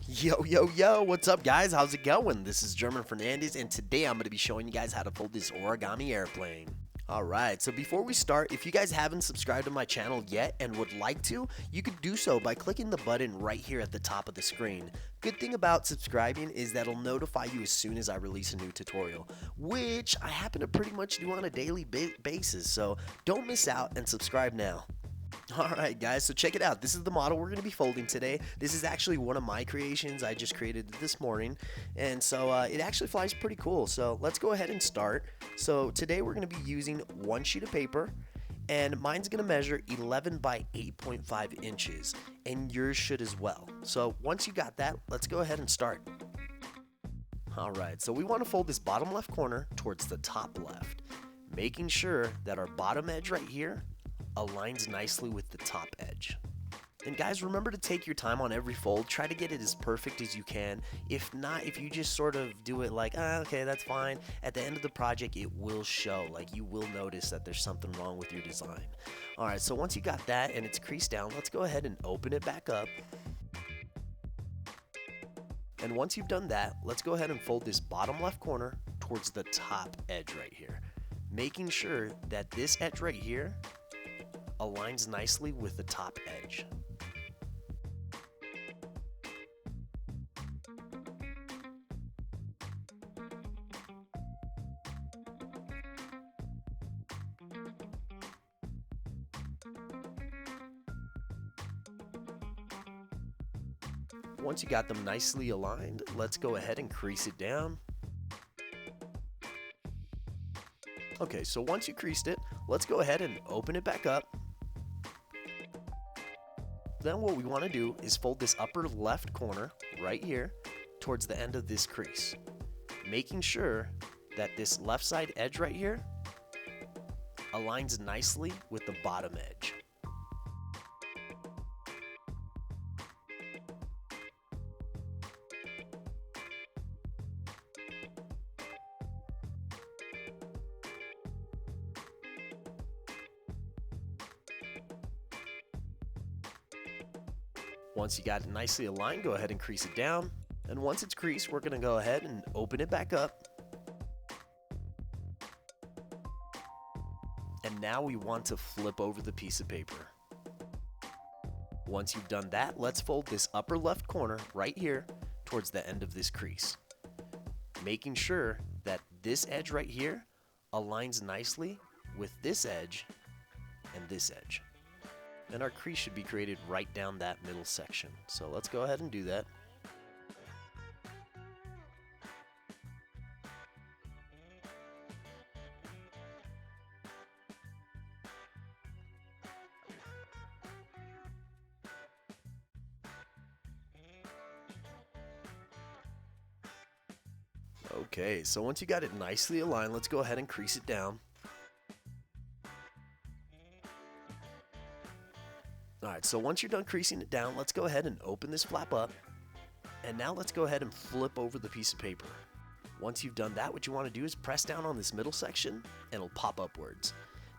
Yo, what's up, guys? How's it going? This is German Fernandez, and today I'm going to be showing you guys how to fold this origami airplane. Alright, so before we start, if you guys haven't subscribed to my channel yet and would like to, you could do so by clicking the button right here at the top of the screen. Good thing about subscribing is that it'll notify you as soon as I release a new tutorial, which I happen to pretty much do on a daily basis, so don't miss out and subscribe now. Alright guys, so check it out. This is the model we're going to be folding today. This is actually one of my creations. I just created it this morning, and so it actually flies pretty cool. So let's go ahead and start. So today we're going to be using one sheet of paper, and mine's going to measure 11 by 8.5 inches, and yours should as well. So once you got that, let's go ahead and start. Alright, so we want to fold this bottom left corner towards the top left, making sure that our bottom edge right here aligns nicely with the top edge. And guys, remember to take your time on every fold. Try to get it as perfect as you can. If not, if you just sort of do it like, okay, that's fine, at the end of the project it will show. Like, you will notice that there's something wrong with your design. Alright, so once you got that and it's creased down, let's go ahead and open it back up. And once you've done that, let's go ahead and fold this bottom left corner towards the top edge right here, making sure that this edge right here aligns nicely with the top edge. Once you got them nicely aligned, let's go ahead and crease it down. Okay, so once you creased it, let's go ahead and open it back up. Then what we want to do is fold this upper left corner right here towards the end of this crease, making sure that this left side edge right here aligns nicely with the bottom edge. Once you got it nicely aligned, go ahead and crease it down. And once it's creased, we're going to go ahead and open it back up. And now we want to flip over the piece of paper. Once you've done that, let's fold this upper left corner right here towards the end of this crease, making sure that this edge right here aligns nicely with this edge and this edge. And our crease should be created right down that middle section. So let's go ahead and do that. Okay, so once you got it nicely aligned, let's go ahead and crease it down. Alright, so once you're done creasing it down, let's go ahead and open this flap up. And now let's go ahead and flip over the piece of paper. Once you've done that, what you want to do is press down on this middle section and it'll pop upwards.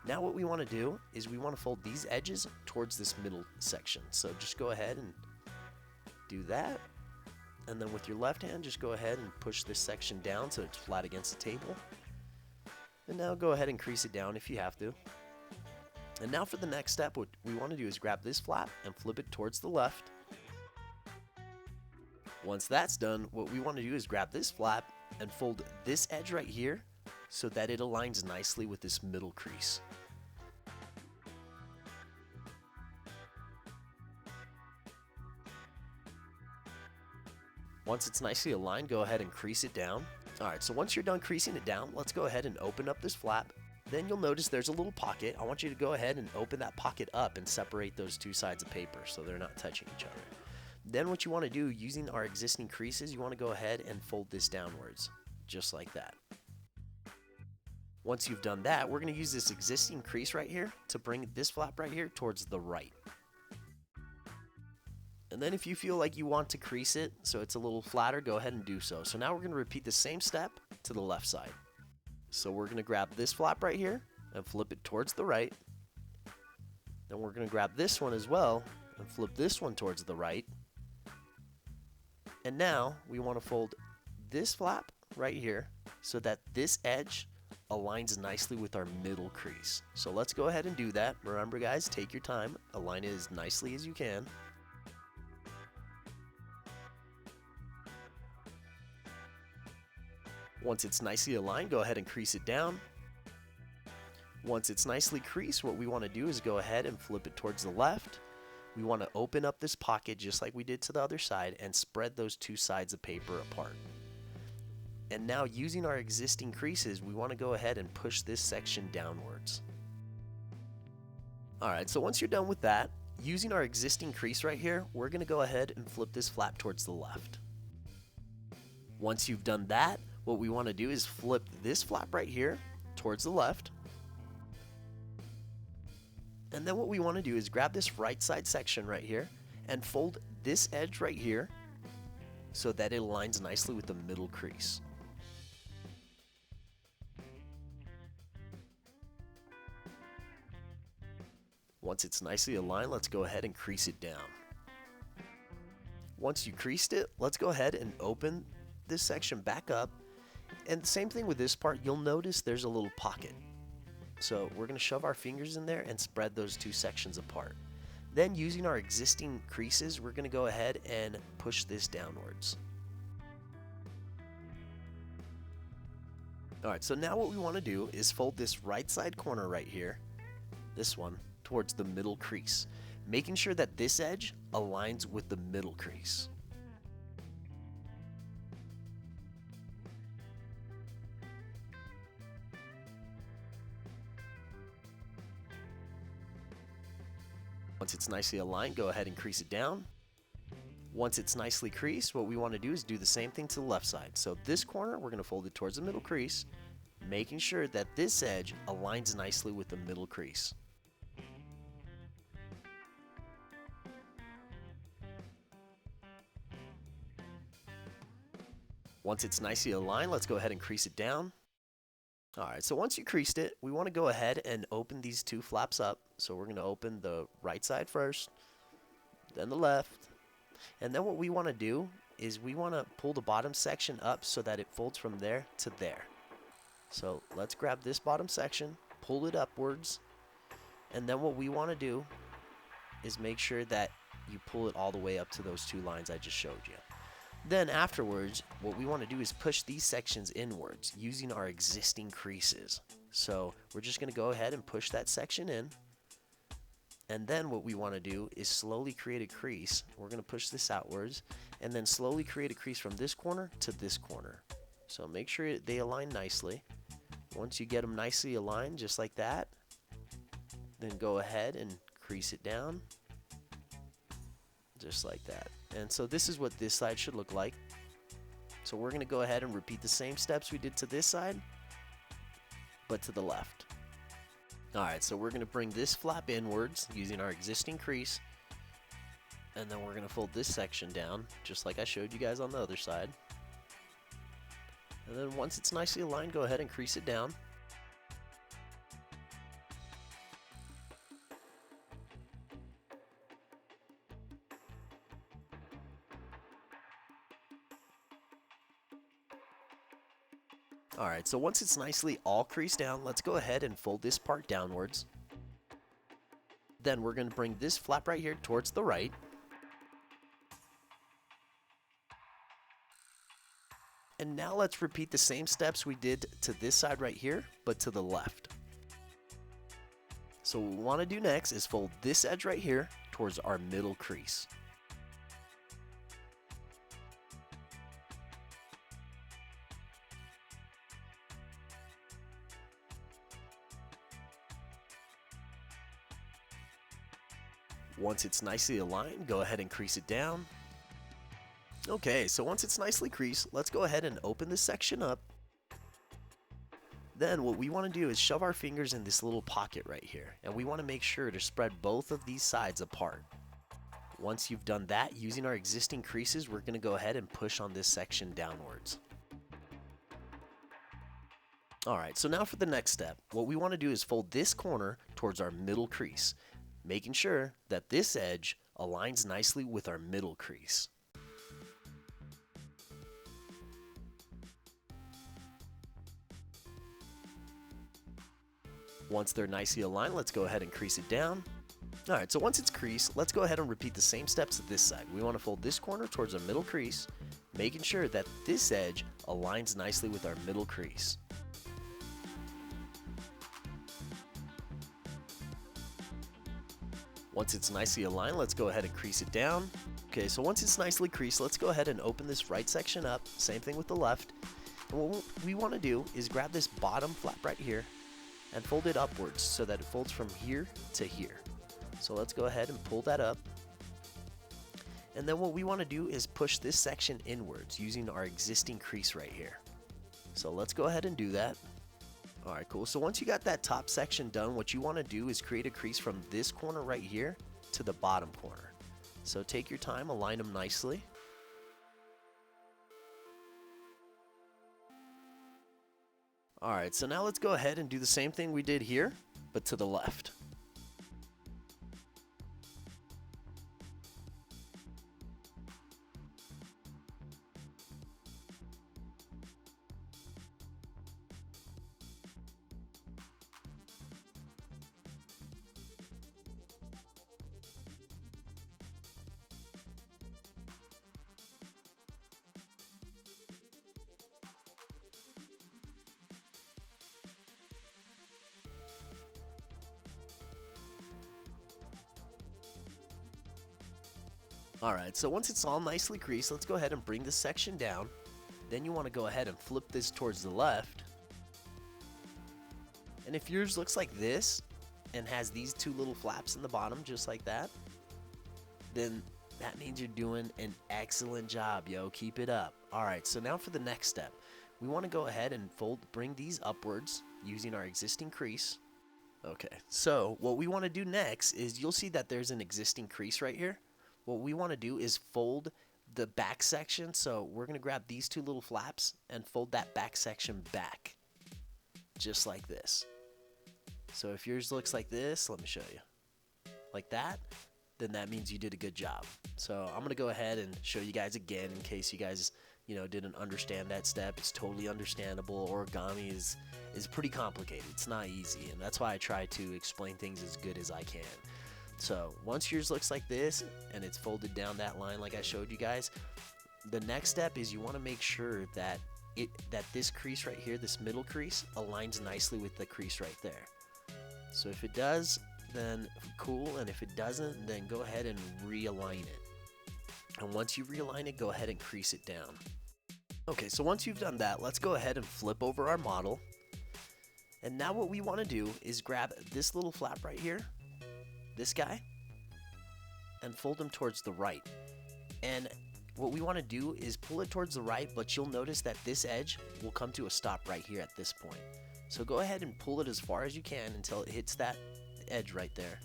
Now what we want to do is we want to fold these edges towards this middle section. So just go ahead and do that. And then with your left hand, just go ahead and push this section down so it's flat against the table. And now go ahead and crease it down if you have to. And now for the next step, what we want to do is grab this flap and flip it towards the left. Once that's done, what we want to do is grab this flap and fold this edge right here so that it aligns nicely with this middle crease. Once it's nicely aligned, go ahead and crease it down. Alright, so once you're done creasing it down, let's go ahead and open up this flap. Then you'll notice there's a little pocket. I want you to go ahead and open that pocket up and separate those two sides of paper so they're not touching each other. Then what you want to do, using our existing creases, you want to go ahead and fold this downwards, just like that. Once you've done that, we're going to use this existing crease right here to bring this flap right here towards the right. And then if you feel like you want to crease it so it's a little flatter, go ahead and do so. So now we're going to repeat the same step to the left side. So we're going to grab this flap right here and flip it towards the right. Then we're going to grab this one as well and flip this one towards the right. And now we want to fold this flap right here so that this edge aligns nicely with our middle crease. So let's go ahead and do that. Remember guys, take your time, align it as nicely as you can. Once it's nicely aligned, go ahead and crease it down. Once it's nicely creased, what we want to do is go ahead and flip it towards the left. We want to open up this pocket just like we did to the other side and spread those two sides of paper apart. And now using our existing creases, we want to go ahead and push this section downwards. Alright, so once you're done with that, using our existing crease right here, we're going to go ahead and flip this flap towards the left. Once you've done that, what we want to do is flip this flap right here towards the left. And then what we want to do is grab this right side section right here and fold this edge right here so that it aligns nicely with the middle crease. Once it's nicely aligned, let's go ahead and crease it down. Once you creased it, let's go ahead and open this section back up. And the same thing with this part, you'll notice there's a little pocket. So we're going to shove our fingers in there and spread those two sections apart. Then using our existing creases, we're going to go ahead and push this downwards. Alright, so now what we want to do is fold this right side corner right here, this one, towards the middle crease, making sure that this edge aligns with the middle crease. Once it's nicely aligned, go ahead and crease it down. Once it's nicely creased, what we want to do is do the same thing to the left side. So this corner, we're going to fold it towards the middle crease, making sure that this edge aligns nicely with the middle crease. Once it's nicely aligned, let's go ahead and crease it down. Alright, so once you creased it, we want to go ahead and open these two flaps up. So we're going to open the right side first, then the left. And then what we want to do is we want to pull the bottom section up so that it folds from there to there. So let's grab this bottom section, pull it upwards, and then what we want to do is make sure that you pull it all the way up to those two lines I just showed you. Then afterwards, what we want to do is push these sections inwards using our existing creases. So we're just going to go ahead and push that section in. And then what we want to do is slowly create a crease. We're going to push this outwards and then slowly create a crease from this corner to this corner. So make sure they align nicely. Once you get them nicely aligned, just like that, then go ahead and crease it down. Just like that. And so this is what this side should look like. So we're going to go ahead and repeat the same steps we did to this side, but to the left. Alright, so we're going to bring this flap inwards using our existing crease, and then we're going to fold this section down, just like I showed you guys on the other side. And then once it's nicely aligned, go ahead and crease it down. Alright, so once it's nicely all creased down, let's go ahead and fold this part downwards. Then we're going to bring this flap right here towards the right. And now let's repeat the same steps we did to this side right here, but to the left. So what we want to do next is fold this edge right here towards our middle crease. Once it's nicely aligned, go ahead and crease it down. Okay, so once it's nicely creased, let's go ahead and open this section up. Then what we want to do is shove our fingers in this little pocket right here, and we want to make sure to spread both of these sides apart. Once you've done that, using our existing creases, we're going to go ahead and push on this section downwards. Alright, so now for the next step, what we want to do is fold this corner towards our middle crease, making sure that this edge aligns nicely with our middle crease. Once they're nicely aligned, let's go ahead and crease it down. Alright, so once it's creased, let's go ahead and repeat the same steps to this side. We want to fold this corner towards our middle crease, making sure that this edge aligns nicely with our middle crease. Once it's nicely aligned, let's go ahead and crease it down. Okay, so once it's nicely creased, let's go ahead and open this right section up. Same thing with the left. And what we want to do is grab this bottom flap right here and fold it upwards so that it folds from here to here. So let's go ahead and pull that up. And then what we want to do is push this section inwards using our existing crease right here. So let's go ahead and do that. Alright, cool. So once you got that top section done, what you want to do is create a crease from this corner right here to the bottom corner. So take your time, align them nicely. Alright, so now let's go ahead and do the same thing we did here, but to the left. Alright, so once it's all nicely creased, let's go ahead and bring this section down. Then you want to go ahead and flip this towards the left. And if yours looks like this and has these two little flaps in the bottom just like that, then that means you're doing an excellent job, yo. Keep it up. Alright, so now for the next step. We want to go ahead and bring these upwards using our existing crease. Okay, so what we want to do next is you'll see that there's an existing crease right here. What we want to do is fold the back section. So we're going to grab these two little flaps and fold that back section back. Just like this. So if yours looks like this, let me show you. Like that, then that means you did a good job. So I'm going to go ahead and show you guys again in case you guys, didn't understand that step. It's totally understandable. Origami is pretty complicated. It's not easy. And that's why I try to explain things as good as I can. So once yours looks like this and it's folded down that line like I showed you guys, the next step is you want to make sure that this crease right here, this middle crease, aligns nicely with the crease right there. So if it does, then cool, and if it doesn't, then go ahead and realign it. And once you realign it, go ahead and crease it down. Okay, so once you've done that, let's go ahead and flip over our model. And now what we want to do is grab this little flap right here, this guy, and fold them towards the right. And what we want to do is pull it towards the right, but you'll notice that this edge will come to a stop right here at this point. So go ahead and pull it as far as you can until it hits that edge right there.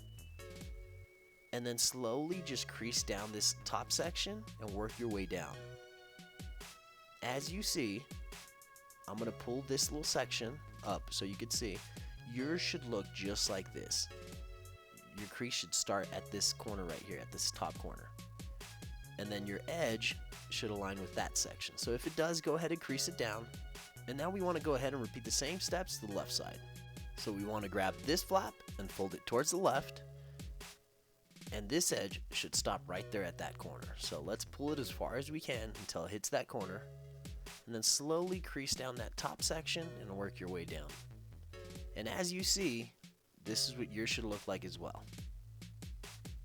And then slowly just crease down this top section and work your way down. As you see, I'm going to pull this little section up so you can see. Yours should look just like this. Your crease should start at this corner right here, at this top corner. And then your edge should align with that section. So if it does, go ahead and crease it down. And now we want to go ahead and repeat the same steps to the left side. So we want to grab this flap and fold it towards the left. And this edge should stop right there at that corner. So let's pull it as far as we can until it hits that corner. And then slowly crease down that top section and work your way down. And as you see, this is what yours should look like as well.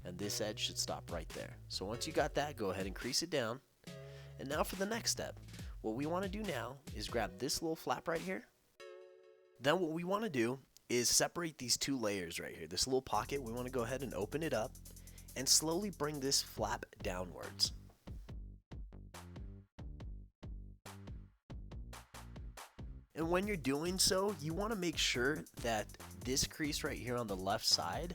And this edge should stop right there. So once you got that, go ahead and crease it down. And now for the next step. What we want to do now is grab this little flap right here. Then what we want to do is separate these two layers right here. This little pocket, we want to go ahead and open it up and slowly bring this flap downwards. And when you're doing so, you want to make sure that this crease right here on the left side,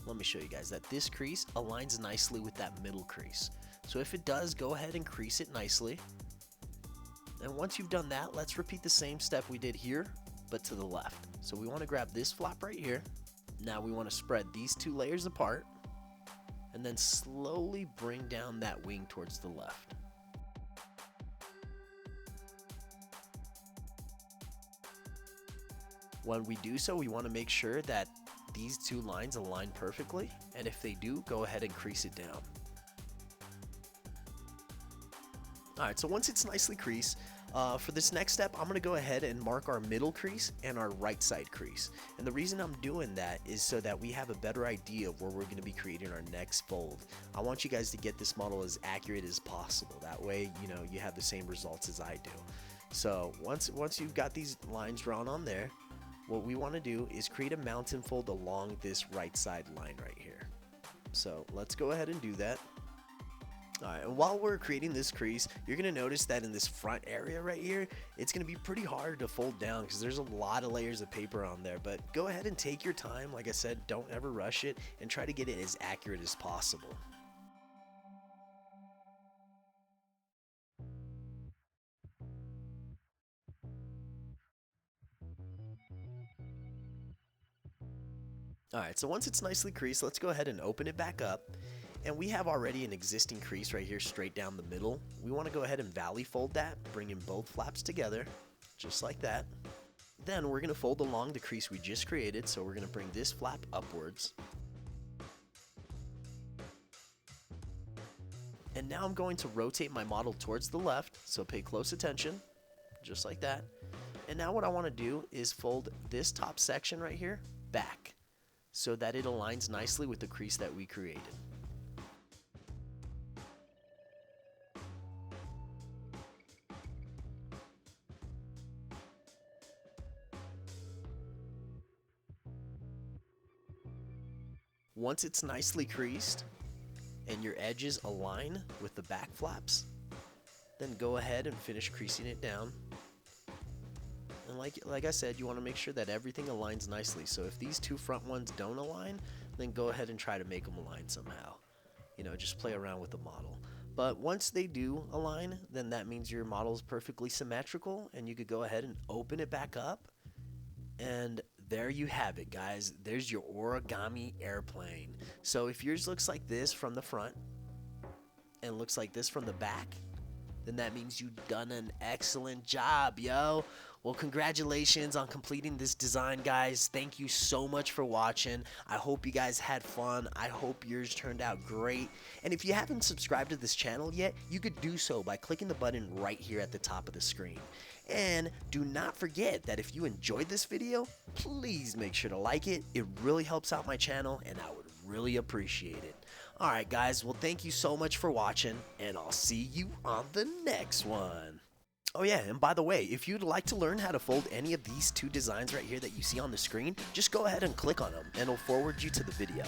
let me show you guys, that this crease aligns nicely with that middle crease. So if it does, go ahead and crease it nicely. And once you've done that, let's repeat the same step we did here, but to the left. So we want to grab this flap right here. Now we want to spread these two layers apart and then slowly bring down that wing towards the left. When we do so, we want to make sure that these two lines align perfectly, and if they do, go ahead and crease it down. Alright, so once it's nicely creased, for this next step, I'm going to go ahead and mark our middle crease and our right side crease. And the reason I'm doing that is so that we have a better idea of where we're going to be creating our next fold. I want you guys to get this model as accurate as possible. That way, you know, you have the same results as I do. So once you've got these lines drawn on there, what we want to do is create a mountain fold along this right side line right here. So let's go ahead and do that. Alright, and while we're creating this crease, you're going to notice that in this front area right here, it's going to be pretty hard to fold down because there's a lot of layers of paper on there. But go ahead and take your time. Like I said, don't ever rush it and try to get it as accurate as possible. Alright, so once it's nicely creased, let's go ahead and open it back up. And we have already an existing crease right here straight down the middle. We want to go ahead and valley fold that, bringing both flaps together, just like that. Then we're going to fold along the crease we just created, so we're going to bring this flap upwards. And now I'm going to rotate my model towards the left, so pay close attention, just like that. And now what I want to do is fold this top section right here back, so that it aligns nicely with the crease that we created. Once it's nicely creased and your edges align with the back flaps, then go ahead and finish creasing it down. And like I said, you want to make sure that everything aligns nicely. So if these two front ones don't align, then go ahead and try to make them align somehow. You know, just play around with the model. But once they do align, then that means your model is perfectly symmetrical, and you could go ahead and open it back up. And there you have it, guys. There's your origami airplane. So if yours looks like this from the front and looks like this from the back, then that means you've done an excellent job, yo. Well, congratulations on completing this design, guys. Thank you so much for watching. I hope you guys had fun. I hope yours turned out great. And if you haven't subscribed to this channel yet, you could do so by clicking the button right here at the top of the screen. And do not forget that if you enjoyed this video, please make sure to like it. It really helps out my channel, and I would really appreciate it. Alright guys, well thank you so much for watching, and I'll see you on the next one. Oh yeah, and by the way, if you'd like to learn how to fold any of these two designs right here that you see on the screen, just go ahead and click on them, and it'll forward you to the video.